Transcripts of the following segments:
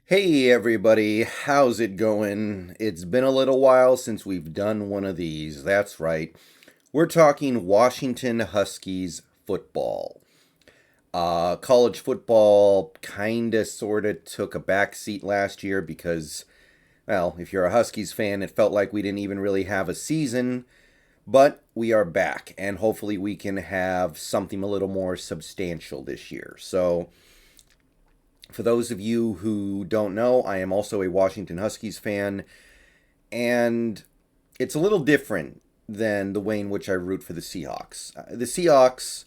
Hey everybody, how's it going? It's been a little while since we've done one of these. That's right. We're talking Washington Huskies football. College football kinda sorta took a back seat last year because, well, if you're a Huskies fan, it felt like we didn't even really have a season. But we are back, and hopefully we can have something a little more substantial this year. So, for those of you who don't know, I am also a Washington Huskies fan, and it's a little different than the way in which I root for the Seahawks. The Seahawks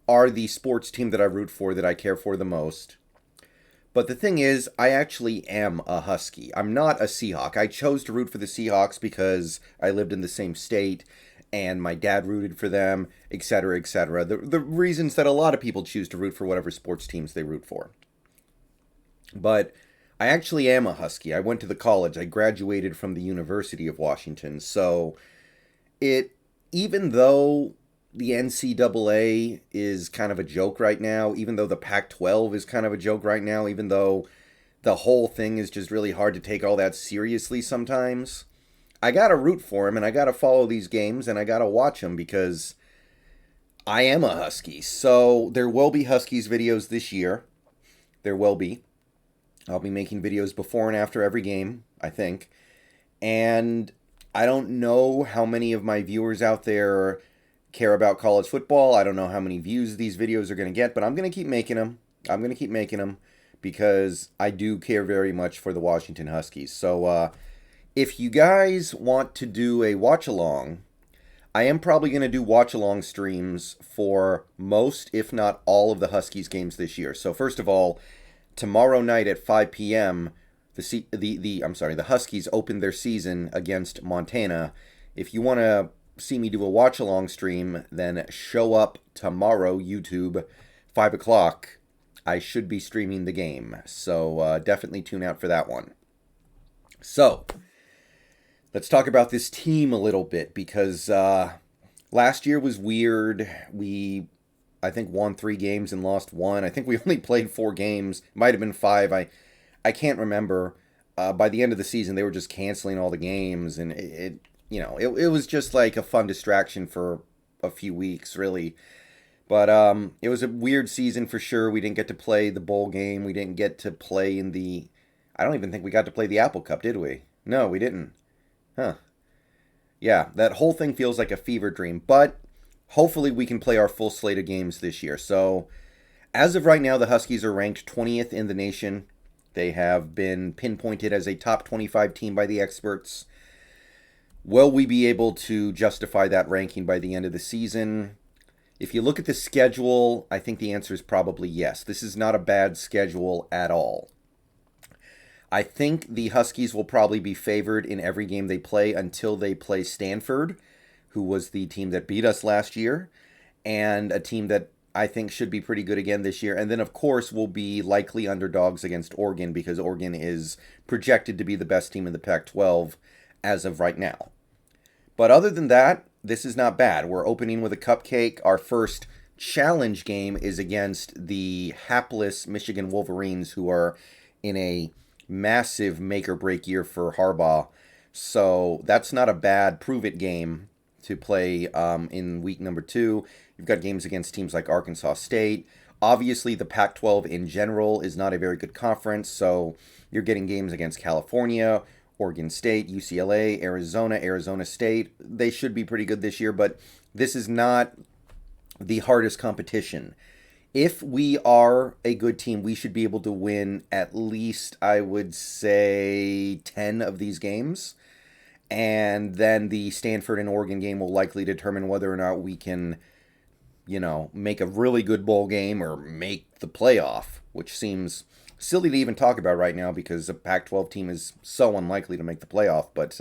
are the sports team that I root for, that I care for the most. But the thing is, I actually am a Husky. I'm not a Seahawk. I chose to root for the Seahawks because I lived in the same state and my dad rooted for them, etc., etc. The reasons that a lot of people choose to root for whatever sports teams they root for. But I actually am a Husky. I went to the college. I graduated from the University of Washington. So it, even though the NCAA is kind of a joke right now, even though the Pac-12 is kind of a joke right now, even though the whole thing is just really hard to take all that seriously sometimes, I gotta root for him and I gotta follow these games and I gotta watch them because I am a Husky. So there will be Huskies videos this year. There will be. I'll be making videos before and after every game, I think. And I don't know how many of my viewers out there care about college football. I don't know how many views these videos are going to get, but I'm going to keep making them. I'm going to keep making them because I do care very much for the Washington Huskies. So if you guys want to do a watch along, I am probably going to do watch along streams for most, if not all, of the Huskies games this year. So first of all, tomorrow night at 5 p.m., the Huskies open their season against Montana. If you want to see me do a watch along stream, then show up tomorrow, YouTube, 5 o'clock. I should be streaming the game, so definitely tune out for that one. So, let's talk about this team a little bit because last year was weird. I think, won 3 games and lost 1. I think we only played 4 games. Might have been 5. I can't remember. By the end of the season, they were just canceling all the games, and it was just like a fun distraction for a few weeks, really. But it was a weird season for sure. We didn't get to play the bowl game. We didn't get to play in the. I don't even think we got to play the Apple Cup, did we? No, we didn't. Huh. Yeah, that whole thing feels like a fever dream, but hopefully we can play our full slate of games this year. So, as of right now, the Huskies are ranked 20th in the nation. They have been pinpointed as a top 25 team by the experts. Will we be able to justify that ranking by the end of the season? If you look at the schedule, I think the answer is probably yes. This is not a bad schedule at all. I think the Huskies will probably be favored in every game they play until they play Stanford, who was the team that beat us last year, and a team that I think should be pretty good again this year. And then, of course, we'll be likely underdogs against Oregon because Oregon is projected to be the best team in the Pac-12 as of right now. But other than that, this is not bad. We're opening with a cupcake. Our first challenge game is against the hapless Michigan Wolverines, who are in a massive make-or-break year for Harbaugh. So that's not a bad prove-it game to play in week number 2. You've got games against teams like Arkansas State. Obviously, the Pac-12 in general is not a very good conference, so you're getting games against California, Oregon State, UCLA, Arizona State. They should be pretty good this year, but this is not the hardest competition. If we are a good team, we should be able to win at least, I would say, 10 of these games. And then the Stanford and Oregon game will likely determine whether or not we can, make a really good bowl game or make the playoff, which seems silly to even talk about right now because a Pac-12 team is so unlikely to make the playoff. But,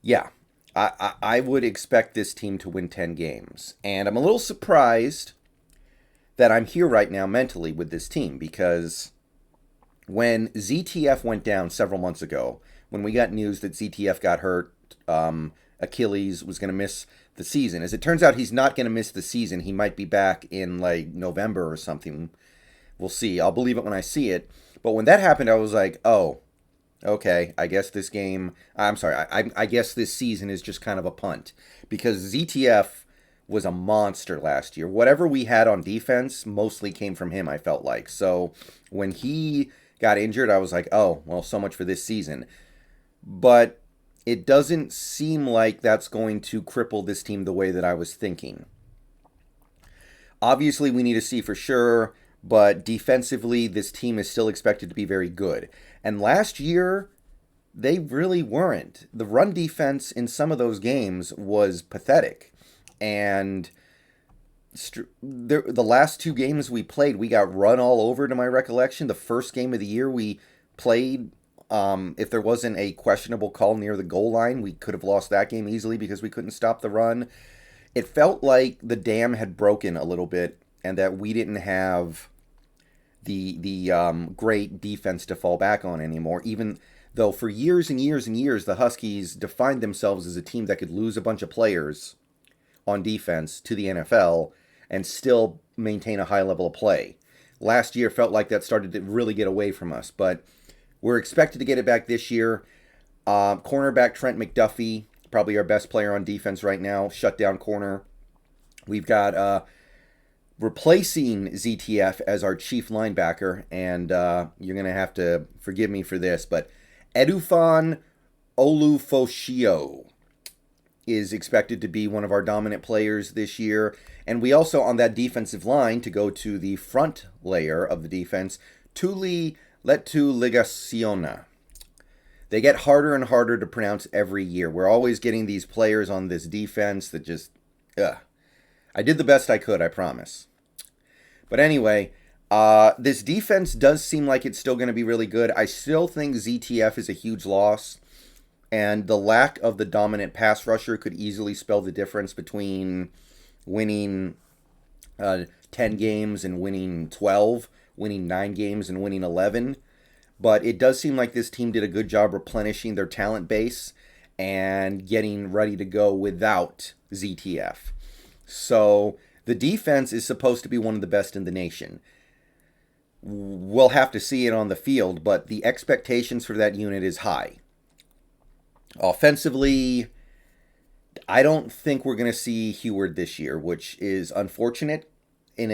yeah, I would expect this team to win 10 games. And I'm a little surprised that I'm here right now mentally with this team because when ZTF went down several months ago, when we got news that ZTF got hurt, Achilles was going to miss the season. As it turns out, he's not going to miss the season. He might be back in like November or something. We'll see. I'll believe it when I see it. But when that happened, I was like, oh, okay, I guess this game, I'm sorry, I guess this season is just kind of a punt. Because ZTF was a monster last year. Whatever we had on defense mostly came from him, I felt like. So when he got injured, I was like, oh, well, so much for this season. But it doesn't seem like that's going to cripple this team the way that I was thinking. Obviously, we need to see for sure, but defensively, this team is still expected to be very good. And last year, they really weren't. The run defense in some of those games was pathetic. And the last two games we played, we got run all over, to my recollection. The first game of the year we played, if there wasn't a questionable call near the goal line, we could have lost that game easily because we couldn't stop the run. It felt like the dam had broken a little bit and that we didn't have the great defense to fall back on anymore, even though for years and years and years the Huskies defined themselves as a team that could lose a bunch of players on defense to the NFL and still maintain a high level of play. Last year felt like that started to really get away from us, but we're expected to get it back this year. Cornerback Trent McDuffie, probably our best player on defense right now, shutdown corner. We've got replacing ZTF as our chief linebacker, and you're going to have to forgive me for this, but Edufon Olufoshio is expected to be one of our dominant players this year. And we also, on that defensive line, to go to the front layer of the defense, Tuli Letu Ligasiona. They get harder and harder to pronounce every year. We're always getting these players on this defense that just, ugh. I did the best I could, I promise. But anyway, this defense does seem like it's still going to be really good. I still think ZTF is a huge loss. And the lack of the dominant pass rusher could easily spell the difference between winning 10 games and winning 12, winning 9 games and winning 11. But it does seem like this team did a good job replenishing their talent base and getting ready to go without ZTF. So the defense is supposed to be one of the best in the nation. We'll have to see it on the field, but the expectations for that unit is high. Offensively, I don't think we're going to see Heward this year, which is unfortunate in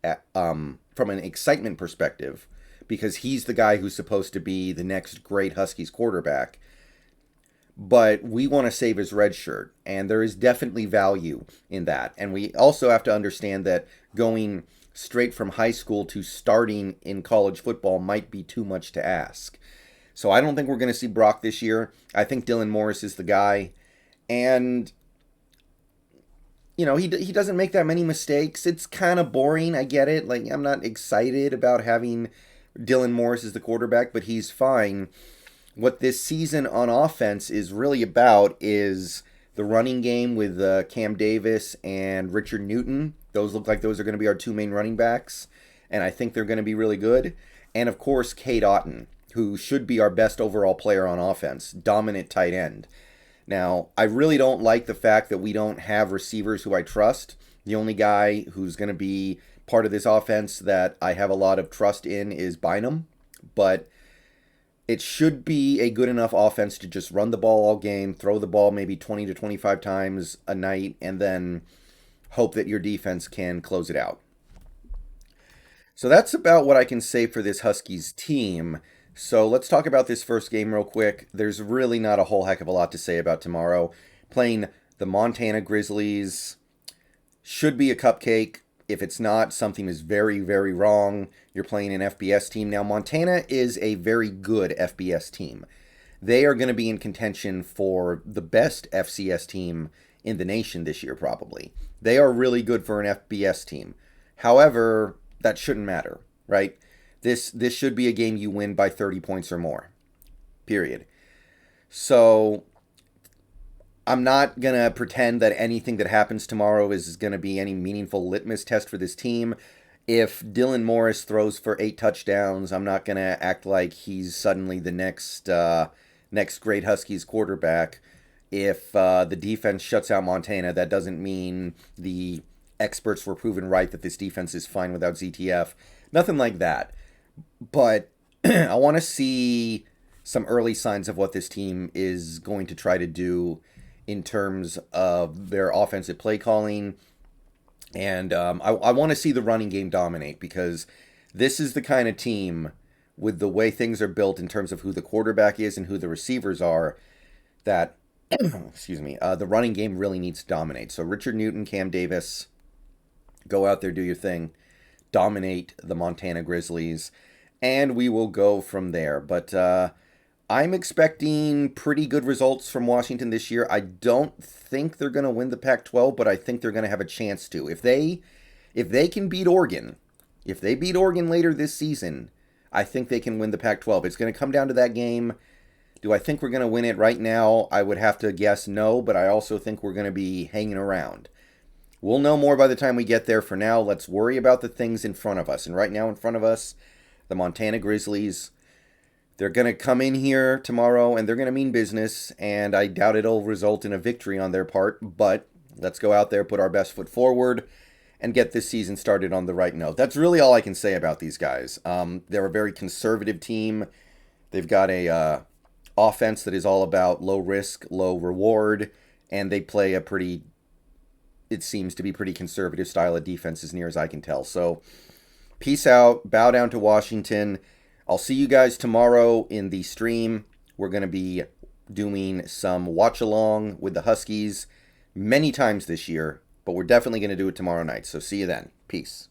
from an excitement perspective, because he's the guy who's supposed to be the next great Huskies quarterback. But we want to save his red shirt, and there is definitely value in that. And we also have to understand that going straight from high school to starting in college football might be too much to ask. So I don't think we're going to see Brock this year. I think Dylan Morris is the guy. And, you know, he doesn't make that many mistakes. It's kind of boring. I get it. Like, I'm not excited about having Dylan Morris as the quarterback, but he's fine. What this season on offense is really about is the running game with Cam Davis and Richard Newton. Those look like those are going to be our two main running backs, and I think they're going to be really good. And, of course, Cade Otton, who should be our best overall player on offense, dominant tight end. Now, I really don't like the fact that we don't have receivers who I trust. The only guy who's going to be part of this offense that I have a lot of trust in is Bynum, but it should be a good enough offense to just run the ball all game, throw the ball maybe 20 to 25 times a night, and then hope that your defense can close it out. So that's about what I can say for this Huskies team. So let's talk about this first game real quick. There's really not a whole heck of a lot to say about tomorrow. Playing the Montana Grizzlies should be a cupcake. If it's not, something is very, very wrong. You're playing an FBS team. Now, Montana is a very good FBS team. They are going to be in contention for the best FCS team in the nation this year, probably. They are really good for an FBS team. However, that shouldn't matter, right? This should be a game you win by 30 points or more, period. So I'm not going to pretend that anything that happens tomorrow is going to be any meaningful litmus test for this team. If Dylan Morris throws for 8 touchdowns, I'm not going to act like he's suddenly the next great Huskies quarterback. If the defense shuts out Montana, that doesn't mean the experts were proven right that this defense is fine without ZTF. Nothing like that. but I want to see some early signs of what this team is going to try to do in terms of their offensive play calling. And I want to see the running game dominate because this is the kind of team with the way things are built in terms of who the quarterback is and who the receivers are that, excuse me, the running game really needs to dominate. So Richard Newton, Cam Davis, go out there, do your thing, dominate the Montana Grizzlies, and we will go from there. But I'm expecting pretty good results from Washington this year. I don't think they're going to win the Pac-12, but I think they're going to have a chance to. If they can beat Oregon, if they beat Oregon later this season, I think they can win the Pac-12. It's going to come down to that game. Do I think we're going to win it right now? I would have to guess no, but I also think we're going to be hanging around. We'll know more by the time we get there. For now, let's worry about the things in front of us. And right now in front of us, the Montana Grizzlies. They're going to come in here tomorrow and they're going to mean business. And I doubt it'll result in a victory on their part. But let's go out there, put our best foot forward, and get this season started on the right note. That's really all I can say about these guys. They're a very conservative team. They've got a offense that is all about low risk, low reward. And they play a pretty, it seems to be pretty conservative style of defense as near as I can tell. So peace out. Bow down to Washington. I'll see you guys tomorrow in the stream. We're going to be doing some watch along with the Huskies many times this year, but we're definitely going to do it tomorrow night. So see you then. Peace.